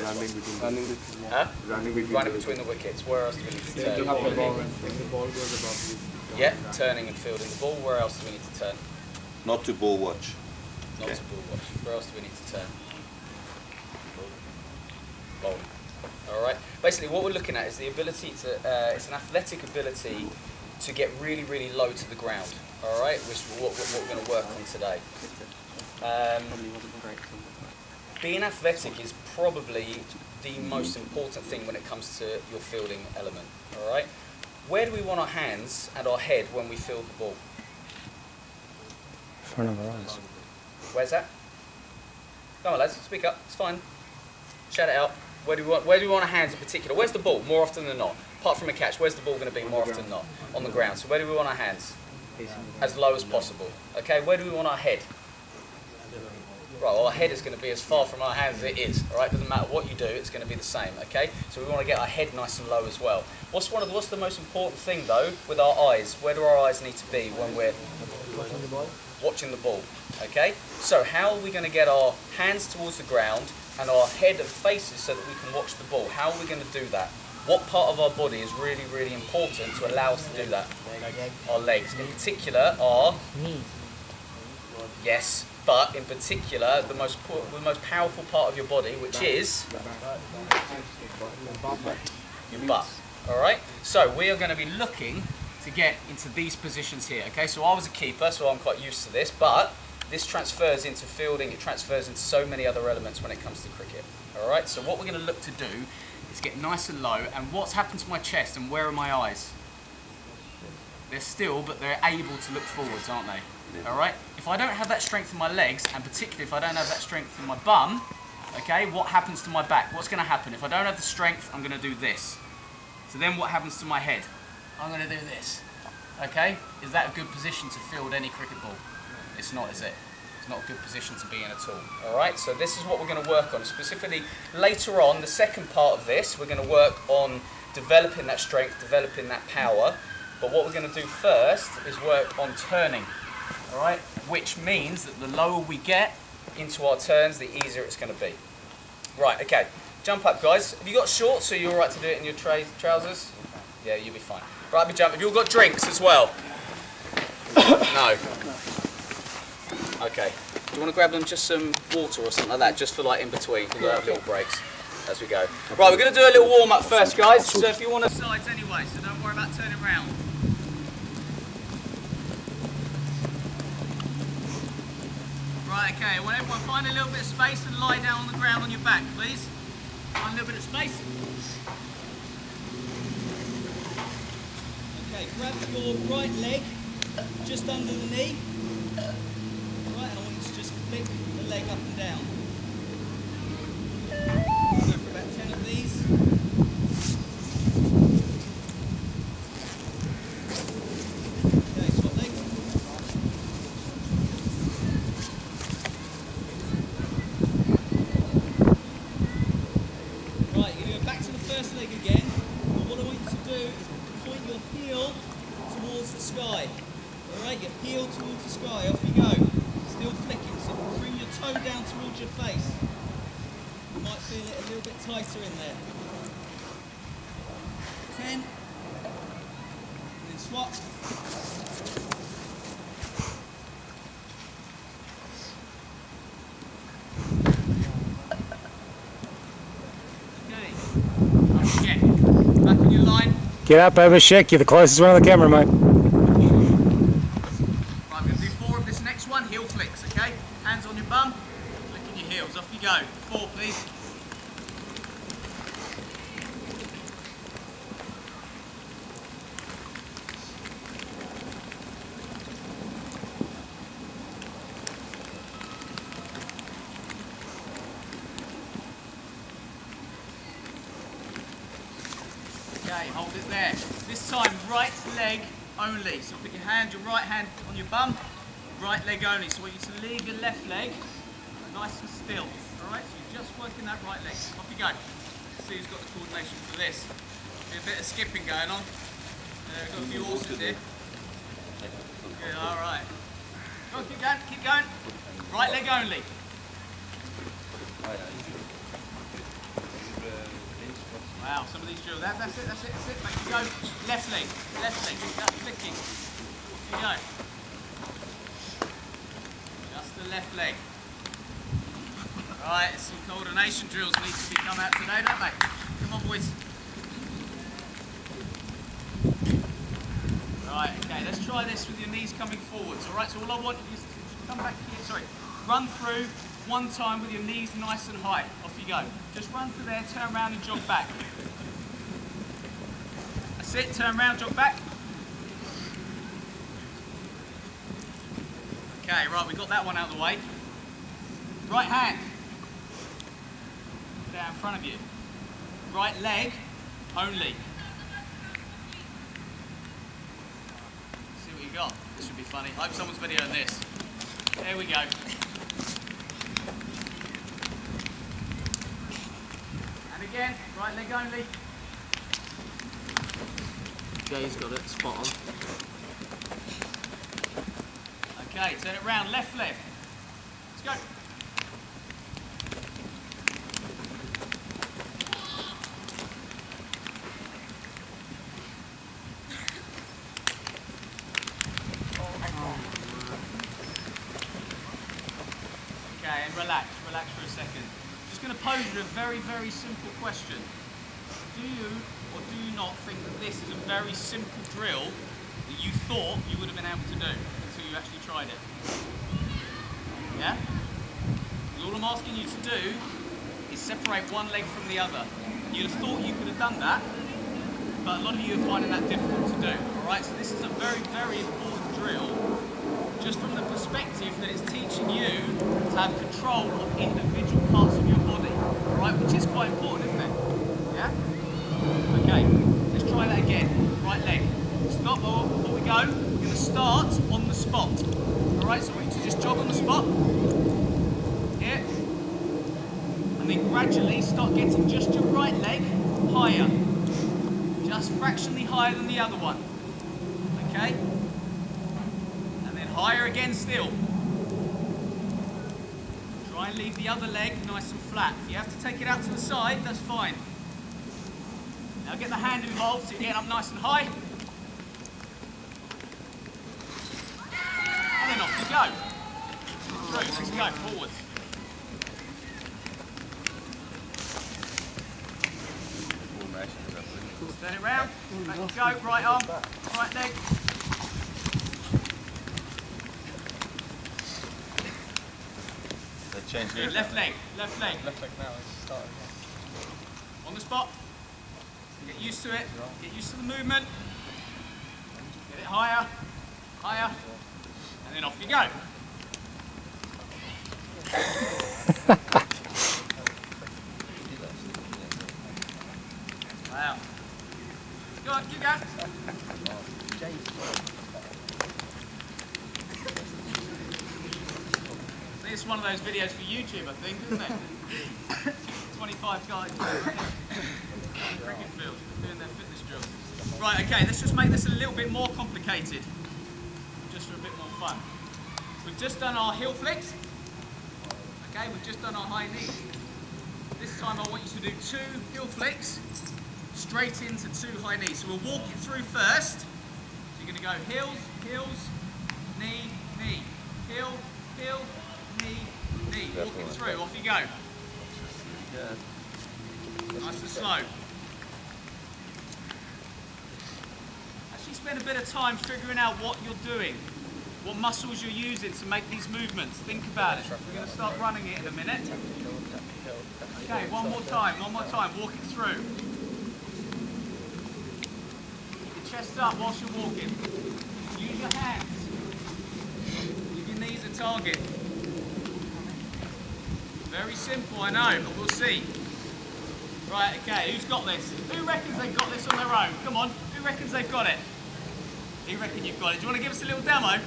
Running between the wickets. Where else do we need to turn? Yeah, turning and fielding the ball. Where else do we need to turn? Not to ball watch. Not to ball watch. Where else do we need to turn? Bowling. All right. Basically, what we're looking at is the ability to. It's an athletic ability to get really, really low to the ground. All right, which is what we're going to work on today. Being athletic is probably the most important thing when it comes to your fielding element. All right. Where do we want our hands and our head when we field the ball? In front of our eyes. Where's that? Come on, lads, speak up. It's fine. Shout it out. Where do we want our hands in particular? Where's the ball more often than not? Apart from a catch, where's the ball going to be more often than not? On the ground. So where do we want our hands? As low as possible. Okay, where do we want our head? Right, well, our head is going to be as far from our hands as it is. All right, doesn't matter what you do, it's going to be the same. Okay, so we want to get our head nice and low as well. What's the most important thing though with our eyes? Where do our eyes need to be when we're watching the ball? Okay, so how are we going to get our hands towards the ground and our head and faces so that we can watch the ball? How are we going to do that? What part of our body is really, really important to allow us to do that? Our legs. In particular, our knees. Yes, but in particular, the most powerful part of your body, which is your butt. All right. So we are going to be looking to get into these positions here. Okay. So I was a keeper, so I'm quite used to this, but this transfers into fielding. It transfers into so many other elements when it comes to cricket. All right. So what we're going to look to do is get nice and low. And what's happened to my chest and where are my eyes? They're still, but they're able to look forwards, aren't they? All right. If I don't have that strength in my legs, and particularly if I don't have that strength in my bum, okay, what happens to my back? What's going to happen? If I don't have the strength, I'm going to do this. So then what happens to my head? I'm going to do this. Okay. Is that a good position to field any cricket ball? It's not, is it? It's not a good position to be in at all. All right. So this is what we're going to work on. Specifically, later on, the second part of this, we're going to work on developing that strength, developing that power. But what we're going to do first is work on turning. All right, which means that the lower we get into our turns, the easier it's going to be. Right, okay. Jump up, guys. Have you got shorts, or are you all right to do it in your trousers? Yeah, you'll be fine. Right, be jump. Have you all got drinks as well? No. Okay. Do you want to grab them just some water or something like that, just for like in between? We'll have little breaks as we go. Right, we're going to do a little warm up first, guys. So if you want to sides anyway, so don't worry about turning around. Right, okay, I want everyone to find a little bit of space and lie down on the ground on your back, please. Find a little bit of space. Okay, grab your right leg just under the knee. Right, and I want you to just flick the leg up and down. Go for about 10 of these. Okay, swap leg. Leg again, and what I want you to do is point your heel towards the sky. Alright, your heel towards the sky, off you go. Still flicking, so bring your toe down towards your face. You might feel it a little bit tighter in there. 10, and then swap. Back on your line. Get up, Abhishek. You're the closest one to the camera, mate. Right, we're going to do 4 of this next one. Heel flicks, okay? Hands on your bum, flicking your heels. Off you go. 4, please. Okay, hold it there. This time, right leg only. So put your right hand on your bum, right leg only. So I want you to leave your left leg nice and still. Alright, so you're just working that right leg. Off you go. See who's got the coordination for this. A bit of skipping going on. We've got a few horses here. Good, alright. Go on, keep going, keep going. Right leg only. Wow, some of these drills. That's it. Make it go. Left leg. That's flicking. Off you go. Just the left leg. Right, some coordination drills need to be come out today, don't they? Come on, boys. Right, okay, let's try this with your knees coming forwards. All right, so all I want is to come back here, sorry. Run through one time with your knees nice and high. Off you go. Just run through there, turn around and jog back. That's it, turn around, jog back. Okay, right, we got that one out of the way. Right hand. Put it out in front of you. Right leg only. See what you got. This should be funny. I hope someone's videoing this. There we go. And again, right leg only. Jay's got it spot on. Okay, turn it round, left leg. Let's go. Okay, and relax for a second. Just going to pose you a very, very simple question. Do you or do you not think that this is a very simple drill that you thought you would have been able to do until you actually tried it? Yeah? All I'm asking you to do is separate one leg from the other. You'd have thought you could have done that, but a lot of you are finding that difficult to do. Alright, so this is a very, very important drill, just from the perspective that it's teaching you to have control of individual parts of your body. Alright, which is quite important, isn't it? Yeah? Okay, let's try that again. Right leg. Stop before we go. We're going to start on the spot. Alright, so we need to just jog on the spot. Here. And then gradually start getting just your right leg higher. Just fractionally higher than the other one. Okay? And then higher again still. Try and leave the other leg nice and flat. If you have to take it out to the side, that's fine. Now get the hand involved so you're getting up nice and high. And then off you go. Through, let's go, forwards. Turn it round, back you go, right arm, right leg. They changed Good, left leg. Left leg now, it's starting. On the spot. Get used to it, get used to the movement. Get it higher, higher, and then off you go. Wow. Go on, keep going. This is one of those videos for YouTube, I think, isn't it? 25 guys in the cricket field doing their fitness drills. Right, okay, let's just make this a little bit more complicated, just for a bit more fun. We've just done our heel flicks. Okay, we've just done our high knee. This time I want you to do 2 heel flicks straight into 2 high knees. So we'll walk it through first. So you're going to go heels, heels, knee, knee, heel, heel, knee, knee. Walk it through, off you go. Nice and slow. Actually spend a bit of time figuring out what you're doing, what muscles you're using to make these movements. Think about it. We're going to start running it in a minute. Okay, one more time, walk it through. Keep your chest up whilst you're walking. Use your hands. Give your knees a target. Very simple, I know, but we'll see. Right, okay, who's got this? Who reckons they've got this on their own? Come on, who reckons they've got it? You reckon you've got it? Do you want to give us a little demo?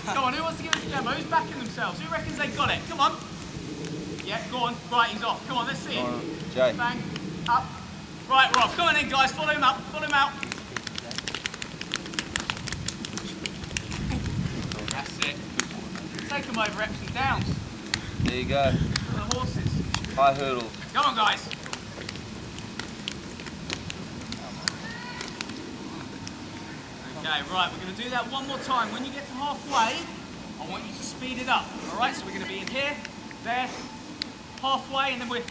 Come on, who wants to give us a demo? Who's backing themselves? Who reckons they've got it? Come on. Yeah, go on. Right, he's off. Come on, let's see him. Jay. Bang, up. Right, we're off. Come on in, guys. Follow him out. Follow him out. That's it. Take them over Epsom Downs. There you go. For the horses. High hurdle. Come on, guys. Okay, right, we're going to do that one more time. When you get to halfway, I want you to speed it up. All right, so we're going to be in here, there, halfway, and then we're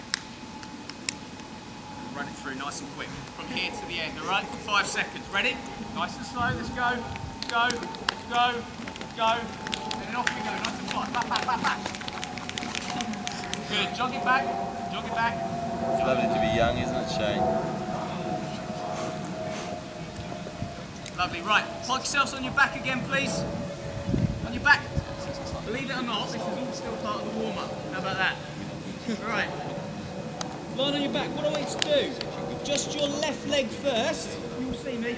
run it through nice and quick from here to the end. All right, 5 seconds. Ready? Nice and slow. Let's go. Go. Go. Go. And then off we go. Nice and fast. Back, back, back, back. Good. Jog it back. Jog it back. It's lovely to be young, isn't it, Shane? Lovely. Right. Park yourselves on your back again, please. On your back. Believe it or not, this is all still part of the warm-up. How about that? Right. Line on your back. What I want you to do, just your left leg first. You will see me.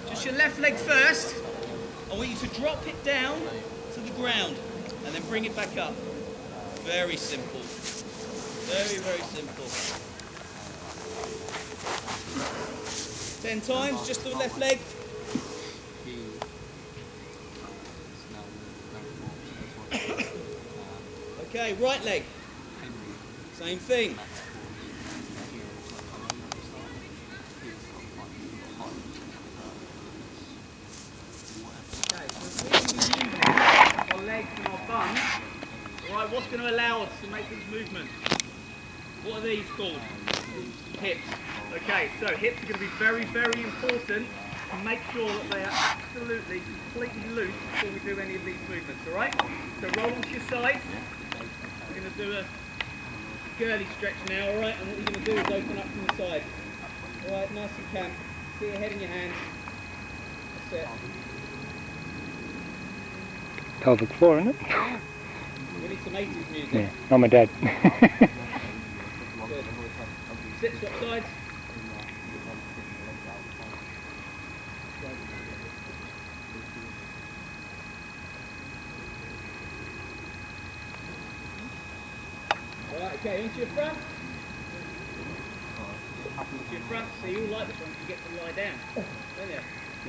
Just your left leg first. I want you to drop it down to the ground and then bring it back up. Very simple. Very, very simple. 10 times, just the left leg. Okay, right leg. Same thing. Okay, so we're going to be using our legs and our buns. Alright, what's going to allow us to make these movements? What are these called? Hips. Okay, so hips are going to be very, very important to make sure that they are absolutely, completely loose before we do any of these movements, alright? So roll onto your side. We're going to do a girly stretch now, alright? And what we're going to do is open up from the side. Alright, nice and camp. See your head in your hands. That's it. Pelvic floor, isn't it? We need some 80s music. Yeah, not my dad. Good. Sit, swap sides. Right, okay, onto your front. Onto your front, so you all like this one, you get to lie down, don't you?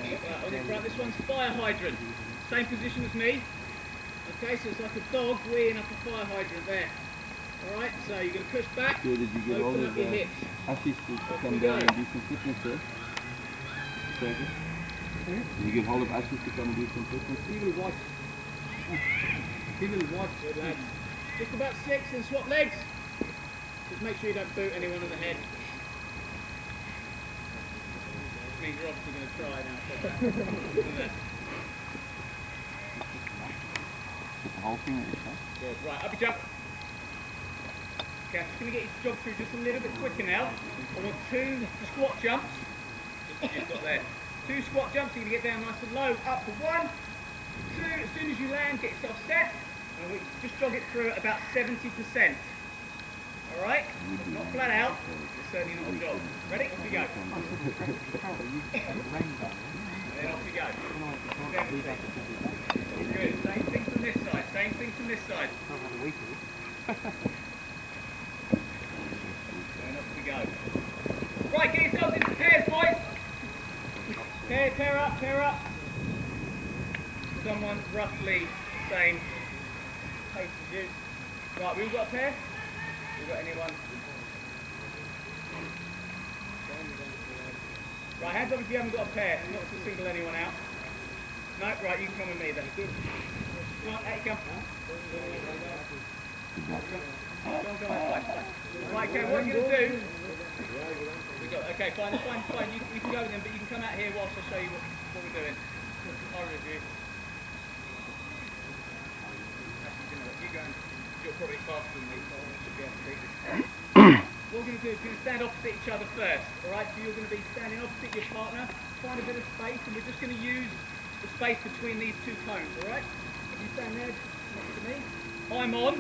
Right, on your front, this one's fire hydrant. Same position as me. Okay, so it's like a dog weeing up a fire hydrant there. Alright, so you're going to push back, So did you get all open of up your the hips. Ashish to Off come we down go. and do some fitness there? Second. Did you get hold of Ashish to come and do some fitness? Good lads. Just about 6 and swap legs. Just make sure you don't boot anyone in the head. Which means you're obviously going to try now. Isn't it? Get the whole thing at your Good. Right, up you jump. Okay, I'm just going to get you to jog through just a little bit quicker now. I want 2 squat jumps. Just what you've got there. 2 squat jumps, you're going to get down nice and low. Up for 1, 2, as soon as you land, get yourself set. And we just jog it through at about 70%. Alright? Not flat out, it's certainly not a jog. Ready? Off we go. And then off we go. 70. Good. Same thing from this side. Same thing from this side. And off we go. Right, get yourselves into pairs, boys. Pair up, pair up. Someone roughly the same pace as you. Right, we've got a pair? We've got anyone? Right, hands up if you haven't got a pair, not to single anyone out. No, right, you can come with me then. Come on, out you come. Go on, fine. Right, okay, what you're going to do... Okay, fine. You can go with them, but you can come out here whilst I show you what we're doing. I'll review. Actually, you know what, you go and you're probably faster than me, so I should be able to beat this. What we're going to do is we're going to stand opposite each other first. Alright, so you're going to be standing opposite your partner, find a bit of space, and we're just going to use the space between these 2 cones, alright? If you stand there next to me, I'm on,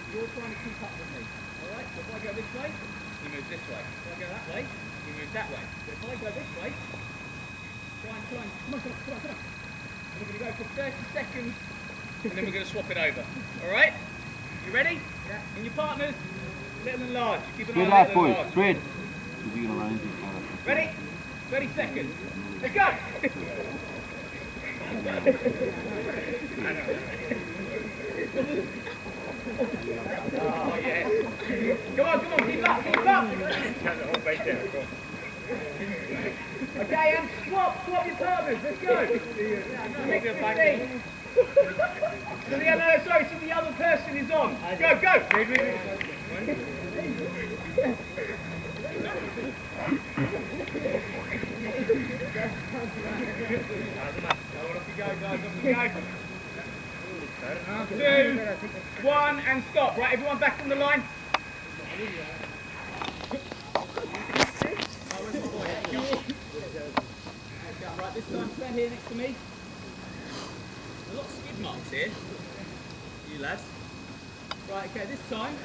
you're trying to keep up with me. Alright, so if I go this way, you move this way. If I go that way, you move that way. But if I go this way, try and come on. And we're going to go for 30 seconds, and then we're going to swap it over. Alright? You ready? Yeah. And your partners, little and large. Keep an eye Spread on out, little and boys. large. Spread. Because you're going to run into each other. Ready? 30 seconds. Let's go! Oh, yes. Come on, keep up. Okay, and swap your partners. Let's go. 15. So the other person is on. Go. Two, one, and stop. Right, everyone back on the line. Right, this time stand here next to me. A lot of skid marks here. You lads. Right, okay, this time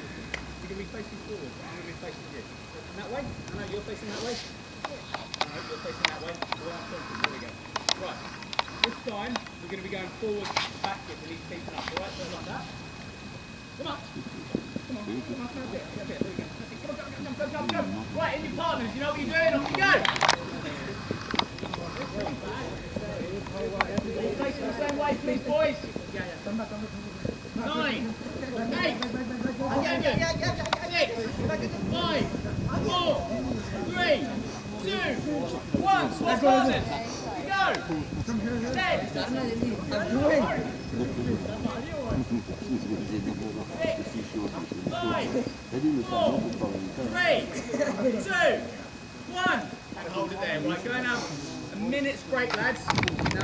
you're going to be facing forward. I'm going to be facing you. Facing that way? No, you're facing that way. No, you're facing that way. There we go. Right, this time we're going to be going forward, backwards, and he's keeping up. Alright, so like that. Come on. Come on. There we go. Come on, go. Right, in your partners, you know what you're doing? Off you go. Facing the same way, please, boys. 9, 8, 6, 5, 4, 3, 2, 1. Swap partners. Go. 10, 5, 4, 3, 2, 1. And hold it there. Right, go and have a minute's break, lads. Now